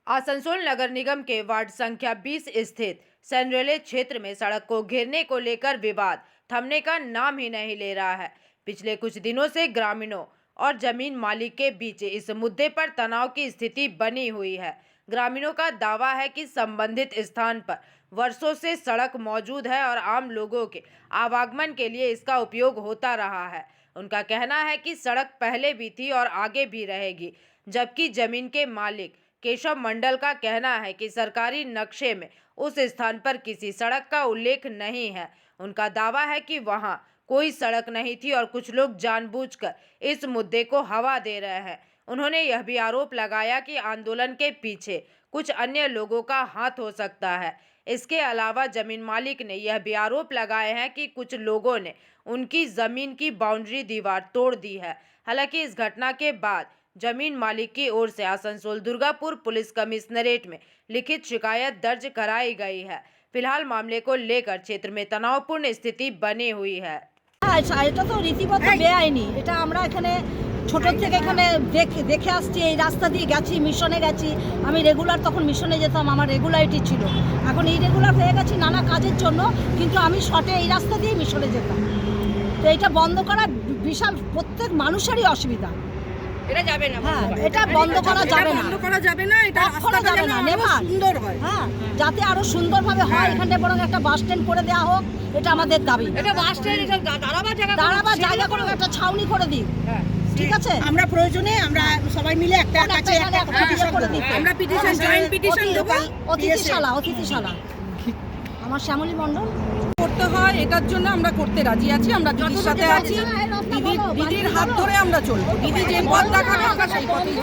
आसनसोल नगर निगम के वार्ड संख्या 20 स्थित सैनरेले क्षेत्र में सड़क को घेरने को लेकर विवाद थमने का नाम ही नहीं ले रहा है। पिछले कुछ दिनों से ग्रामीणों और जमीन मालिक के बीच इस मुद्दे पर तनाव की स्थिति बनी हुई है। ग्रामीणों का दावा है कि संबंधित स्थान पर वर्षों से सड़क मौजूद है और आम लोगों के आवागमन के लिए इसका उपयोग होता रहा है। उनका कहना है कि सड़क पहले भी थी और आगे भी रहेगी, जबकि जमीन के मालिक केशव मंडल का कहना है कि सरकारी नक्शे में उस स्थान पर किसी सड़क का उल्लेख नहीं है। उनका दावा है कि वहां कोई सड़क नहीं थी और कुछ लोग जानबूझकर इस मुद्दे को हवा दे रहे हैं। उन्होंने यह भी आरोप लगाया कि आंदोलन के पीछे कुछ अन्य लोगों का हाथ हो सकता है। इसके अलावा जमीन मालिक ने यह भी आरोप लगाए हैं कि कुछ लोगों ने उनकी जमीन की बाउंड्री दीवार तोड़ दी है। हालांकि इस घटना के बाद जमीन मालिक की ओर से आसनसोल दुर्गापुर पुलिस कमिश्नरेट में लिखित शिकायत दर्ज कराई गई है। फिलहाल मामले को लेकर क्षेत्र में तनावपूर्ण स्थिति बनी हुई है। এটা তো রীতিমত বেআইনি। এটা আমরা এখানে ছোট থেকে এখানে দেখে আসছি, এই রাস্তা দিয়ে গেছি, মিশনে গেছি। আমি রেগুলার তখন মিশনে যেতাম, আমার রেগুলারিটি ছিল। এখন এই রেগুলার হয়ে গেছি নানা কাজের জন্য, কিন্তু আমি শর্টে এই রাস্তা দিয়ে মিশনে যেতাম। তো এটা বন্ধ করা বিশাল প্রত্যেক মানুষেরই অসুবিধা। এটা যাবে না, হ্যাঁ, এটা বন্ধ করা যাবে না, বন্ধ করা যাবে না। এটা করা যাবে না, সুন্দর হয়, হ্যাঁ, যাতে আরো সুন্দরভাবে হয়। এখানে বরং একটা বাস স্ট্যান্ড করে দেওয়া হোক, এটা আমাদের দাবি। এটা বাস স্ট্যান্ড, এটা দাঁড়াবার জায়গা করে একটা ছাউনি করে দিই, ঠিক আছে? আমরা প্রয়োজনে আমরা সবাই মিলে একটা কাছে একটা পিটিশন করে দিই, আমরা পিটিশন জয়েন্ট পিটিশন দেব। অতিথিশালা আমার শ্যামলী মণ্ডল করতে হয়, এটার জন্য আমরা করতে রাজি আছি। আমরা দিদির সাথে আছি, দিদির হাত ধরে আমরা চলবো। দিদি যে পথ দেখাবে আমরা সেই পথেই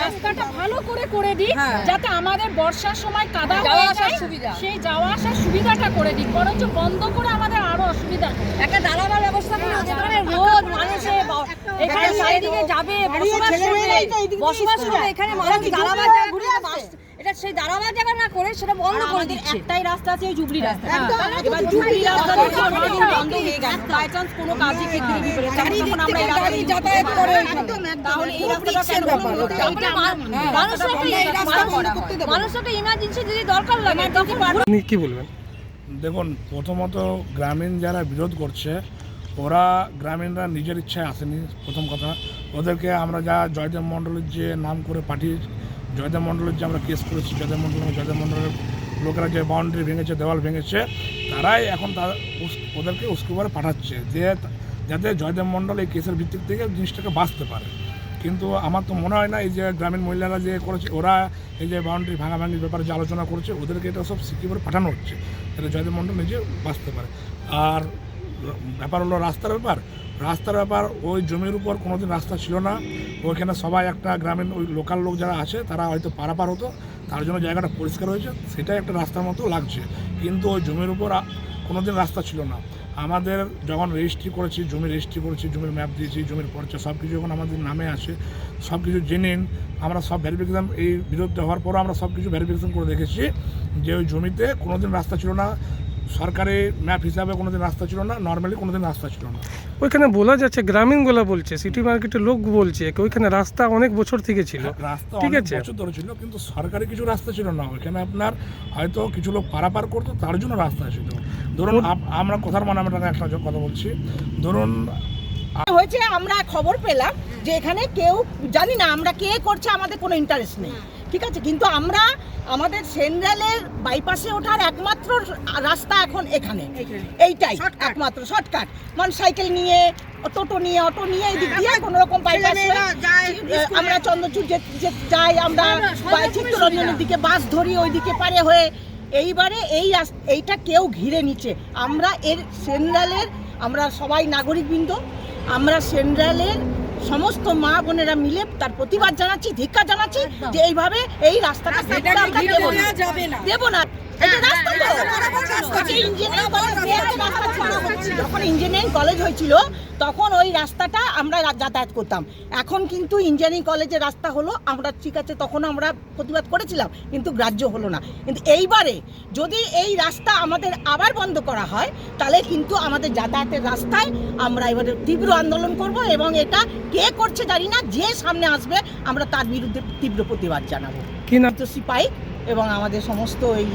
রাস্তাটা ভালো করে দিই, যাতে আমাদের বর্ষার সময় কাদা হয়ে যায়, সেই যাওয়া আসার সুবিধাটা করে দিই। বরঞ্চ বন্ধ করে আমাদের আরো অসুবিধা। একটা দাঁড়াবার ব্যবস্থা করে যেখানে রোদ মানুষে এখানে চারিদিকে যাবে, বসবাস করবে, এখানে মানুষ দাঁড়াবার জায়গা ঘুরে বাস, এটা সেই দাঁড়াবার জায়গা না করে সেটা বন্ধ করে দিচ্ছে। একটাই রাস্তা আছে, ওই জুবলি রাস্তা। এবার জুবলি রাস্তা বন্ধ হয়ে গেল, বাই চান্স কোনো কাজে ক্ষেত্রে বিপরীত তখন আমরা এই রাস্তা যাতায়াত করে, তাহলে এই রাস্তাটা কেন মানুষ একটা ইমার্জেন্সি যদি দরকার লাগে তখন আপনি কি বলবেন? দেখুন, প্রথমত গ্রামীণ যারা বিরোধ করছে ওরা গ্রামীণরা নিজের ইচ্ছায় আসেনি। প্রথম কথা, ওদেরকে আমরা যা জয়দেব মণ্ডলের যে নাম করে পাঠিয়ে, জয়দেব মণ্ডলের যে আমরা কেস করেছি, জয়দেব মণ্ডলের লোকেরা যে বাউন্ডারি ভেঙেছে, দেওয়াল ভেঙেছে, তারাই এখন ওদেরকে উস্কুবারে পাঠাচ্ছে যাতে জয়দেব মণ্ডল এই কেসের ভিত্তিক থেকে জিনিসটাকে বাঁচতে পারে। কিন্তু আমার তো মনে হয় না এই যে গ্রামীণ মহিলারা যে করেছে, ওরা এই যে বাউন্ডারি ভাঙাভাঙির ব্যাপারে যে আলোচনা করছে, ওদেরকে এটা সব সিকিউর পাঠানো হচ্ছে যাতে জয়দেব মণ্ডল নিজে বাঁচতে পারে। আর ব্যাপার হলো রাস্তার ব্যাপার, ওই জমির উপর কোনোদিন রাস্তা ছিল না। ওইখানে সবাই একটা গ্রামীণ ওই লোকাল লোক যারা আছে তারা হয়তো পারাপার হতো, তার জন্য জায়গাটা পরিষ্কার হয়েছে, সেটাই একটা রাস্তার মতো লাগছে। কিন্তু ওই জমির উপর কোনোদিন রাস্তা ছিল না। আমাদের যখন রেজিস্ট্রি করেছি, জমির ম্যাপ দিয়েছি, জমির পরিচয় সব কিছু যখন আমাদের নামে আসে, সব কিছু জেনে আমরা সব ভেরিফিকেশান, এই বিরুদ্ধে হওয়ার পরও আমরা সব কিছু ভেরিফিকেশান করে দেখেছি যে ওই জমিতে কোনোদিন রাস্তা ছিল না, সরকারি ম্যাপ হিসাবে কোনোদিন রাস্তা ছিল না, নর্মালি কোনোদিন রাস্তা ছিল না। ওইখানে বলা যাচ্ছে, গ্রামীণগুলো বলছে, সিটি মার্কেটের লোক বলছে ওইখানে রাস্তা অনেক বছর থেকে ছিল, রাস্তা ঠিক অনেক আছে, বছর ধরে ছিল, কিন্তু সরকারি কিছু রাস্তা ছিল না। ওইখানে আপনার হয়তো কিছু লোক পারাপার করতো, তার জন্য রাস্তা ছিল। ধরুন আমরা কথার মানে আমরা একটা কথা বলছি, ধরুন হয়েছে, আমরা খবর পেলাম যে এখানে কেউ জানি না আমরা কে করছে, আমাদের কোনো ইন্টারেস্ট নেই, ঠিক আছে, কিন্তু আমরা আমাদের সেন্ট্রালের বাইপাসে ওঠার একমাত্র রাস্তা এখন এখানে, এইটাই একমাত্র শর্টকাট। মানে সাইকেল নিয়ে, টোটো নিয়ে, অটো নিয়ে এই দিক দিয়ে কোনো রকম বাইপাস আমরা চন্দ্রচূড় যাই, আমরা চিত্তরঞ্জনের দিকে বাস ধরি, ওই দিকে পারে হয়ে। এইবারে এইটা কেউ ঘিরে নিচ্ছে। আমরা এর সেন্ট্রালের, আমরা সবাই নাগরিকবৃন্দ, আমরা সেন্ট্রালের সমস্ত মা বোনেরা মিলে তার প্রতিবাদ জানাচ্ছি, ধিক্কার জানাচ্ছি যে এইভাবে এই রাস্তাটা দেব না। এটা রাস্তা তো। আগে ইঞ্জিনিয়ারিং কলেজ যখন ইঞ্জিনিয়ারিং কলেজ হয়েছিল তখন ওই রাস্তাটা আমরা যাতায়াত করতাম। এখন কিন্তু ইঞ্জিনিয়ারিং কলেজের রাস্তা হলো, আমরা ঠিক আছে তখন আমরা প্রতিবাদ করেছিলাম কিন্তু গ্রাহ্য হলো না। কিন্তু এইবারে যদি এই রাস্তা আমাদের আবার বন্ধ করা হয় তাহলে কিন্তু আমাদের যাতায়াতের রাস্তায় আমরা এবারে তীব্র আন্দোলন করব এবং এটা কে করছে জানি না, যে সামনে আসবে আমরা তার বিরুদ্ধে তীব্র প্রতিবাদ জানাবো। কি নাম? সিপাই এবং আমাদের সমস্ত এই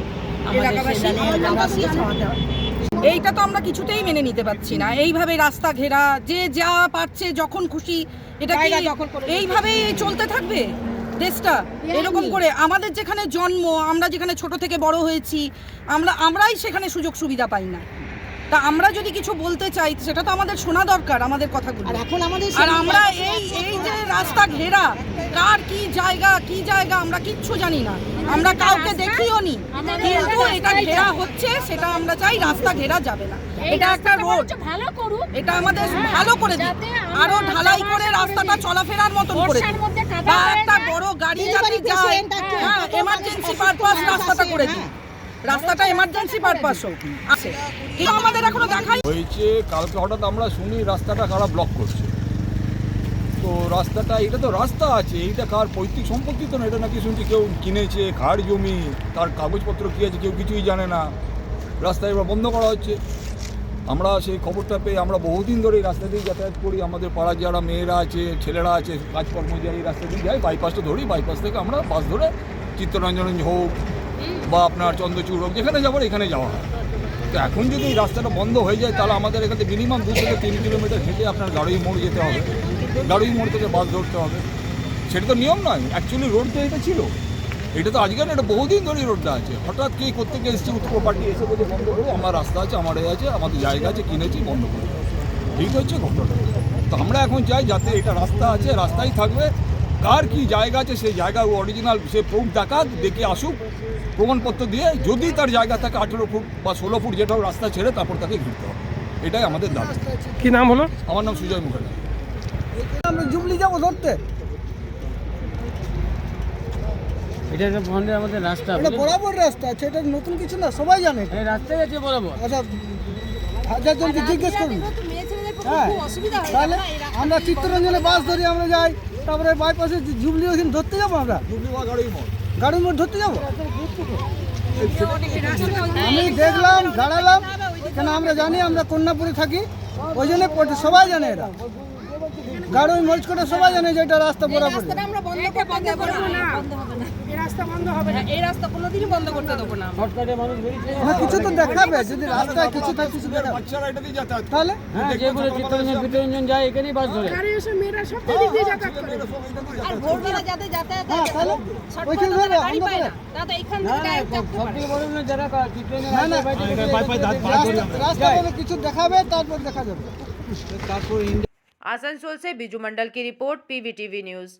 এলাকাবাসী। এলাকাবাসী এইটা তো আমরা কিছুতেই মেনে নিতে পারছি না। এইভাবে রাস্তা ঘেরা, যে যা পারছে যখন খুশি, এটা কি এইভাবেই চলতে থাকবে দেশটা? এরকম করে আমাদের যেখানে জন্ম, আমরা যেখানে ছোট থেকে বড় হয়েছি, আমরাই সেখানে সুযোগ সুবিধা পাই না। তা আমরা যদি কিছু বলতে চাই সেটা তো আমাদের শোনা দরকার, আমাদের কথাগুলো। আর এখন আমাদের আর আমরা এই যে রাস্তা ঘেরা, কার কি জায়গা আমরা কিচ্ছু জানি না, আমরা কাউকে দেখিও নি, কিন্তু এটা ঘেরা হচ্ছে, সেটা আমরা চাই রাস্তা ঘেরা যাবে না। এটা একটা রোড, ভালো করুক, এটা আমাদের ভালো করে দিক, আরো ঢালাই করে রাস্তাটা চলাফেরার মতন করে দিক, বা একটা বড় গাড়ি যাতে যায়, হ্যাঁ এমার্জেন্সি পারপাস রাস্তাটা করে দিক, রাস্তাটা এমার্জেন্সি পারপাসও আছে, কিন্তু আমাদের এখনো দেখাই হয়েছে। কালকে হঠাৎ আমরা শুনি রাস্তাটা কারা ব্লক করছে। তো রাস্তাটা, এটা তো রাস্তা আছে, এইটা কার পৈতৃক সম্পত্তি তো না, এটা নাকি শুনছি কেউ কিনেছে, কার জমি, তার কাগজপত্র কী আছে কেউ কিছুই জানে না। রাস্তা এবার বন্ধ করা হচ্ছে। আমরা সেই খবরটা পেয়ে আমরা বহুদিন ধরে এই রাস্তা দিয়ে যাতায়াত করি। আমাদের পাড়ার যারা মেয়েরা আছে, ছেলেরা আছে, কাজকর্ম যায় এই রাস্তা দিয়ে যায়, বাইপাসটা ধরি, বাইপাস থেকে আমরা বাস ধরে চিত্তরঞ্জন হোক বা আপনার চন্দ্রচূড় হোক, যেখানে যাবো এখানে যাওয়া হয়। তো এখন যদি এই রাস্তাটা বন্ধ হয়ে যায় তাহলে আমাদের এখানে মিনিমাম 2 থেকে 3 কিলোমিটার হেঁটে আপনার গাড়ি মোড় যেতে হবে, গাড়ি মোড় থেকে বাস ধরতে হবে। সেটা তো নিয়ম নয়, অ্যাকচুয়ালি রোড তো এটা ছিল, এটা তো আজকে না, এটা বহুদিন ধরে রোডটা আছে। হঠাৎ কি কোত্থেকে এসছে উত্তর পার্টি এসে বলে বন্ধ করবো, আমার রাস্তা আছে, আমার এ আছে, আমাদের জায়গা আছে, কিনেছি, বন্ধ করবো। ঠিক হচ্ছে ঘটনাটা। তো আমরা এখন চাই যাতে এটা রাস্তা আছে, রাস্তাই থাকবে, কার কি জায়গা আছে সেই জায়গা অরিজিনাল সে প্রুফ দেখাক, দেখে আসুক প্রমাণপত্র দিয়ে, যদি তার জায়গা থাকে 18 ফুট বা 16 ফুট যেটাও রাস্তা ছেড়ে তারপর তাকে ঘুরতে হবে। এটাই আমাদের দাবি। কি নাম হলো? আমার নাম সুজয় মুখার্জি। আমরা জুবলি যাবো ধরতে, এটা একটা বন্ধের আমাদের রাস্তা, এটা বরাবর রাস্তা আছে, এটা নতুন কিছু না, সবাই জানে। এই রাস্তায় আছে বরাবর। আচ্ছা, হাজারজনকে জিজ্ঞেস করুন। হ্যাঁ, তাহলে আমরা চিত্তরঞ্জনে বাস ধরি, আমরা যাই, তারপরে বাইপাসে জুবলি ওখানে ধরতে যাবো, আমরা গাড়ির মোড় ধরতে যাবো। আমি দেখলাম, দাঁড়ালাম, কেন আমরা জানি, আমরা কন্যাপুরে থাকি, ওই জন্য সবাই জানে, এটা গাড়ি মোড় করে সবাই জানে যে এটা রাস্তা বরাবর। আমরা বন্ধ করতে দেবো না, এই রাস্তা বন্ধ হবে না, এই রাস্তা কোনোদিনই বন্ধ করতে দেবো না। শর্টকাটে মানুষ বেরিয়েছে। হ্যাঁ, কিছু তো দেখাবে, যদি রাস্তায় কিছু থাকে কিছু দেখাবে, বাচ্চারা এটা দিয়ে যাতায়াত করে। তাহলে হ্যাঁ, যেগুলো চিত্তরঞ্জন যায় এখানেই বাস ধরে। আর ভোরবেলা যাতে যাতায়াত হ্যাঁ, তাহলে ওইখানে ধরবে, গাড়ি অন্ধ পায় করে। না, তাতে এখান না থেকে না, direct চাপতে পারে। সবথেকে বড় হলো যারা চিত্তরঞ্জন না, না, রাস্তা যায়। বলে কিছু দেখাবে, তারপর দেখা যাবে। आसनसोल से बिजू मंडल की रिपोर्ट, PVTV न्यूज।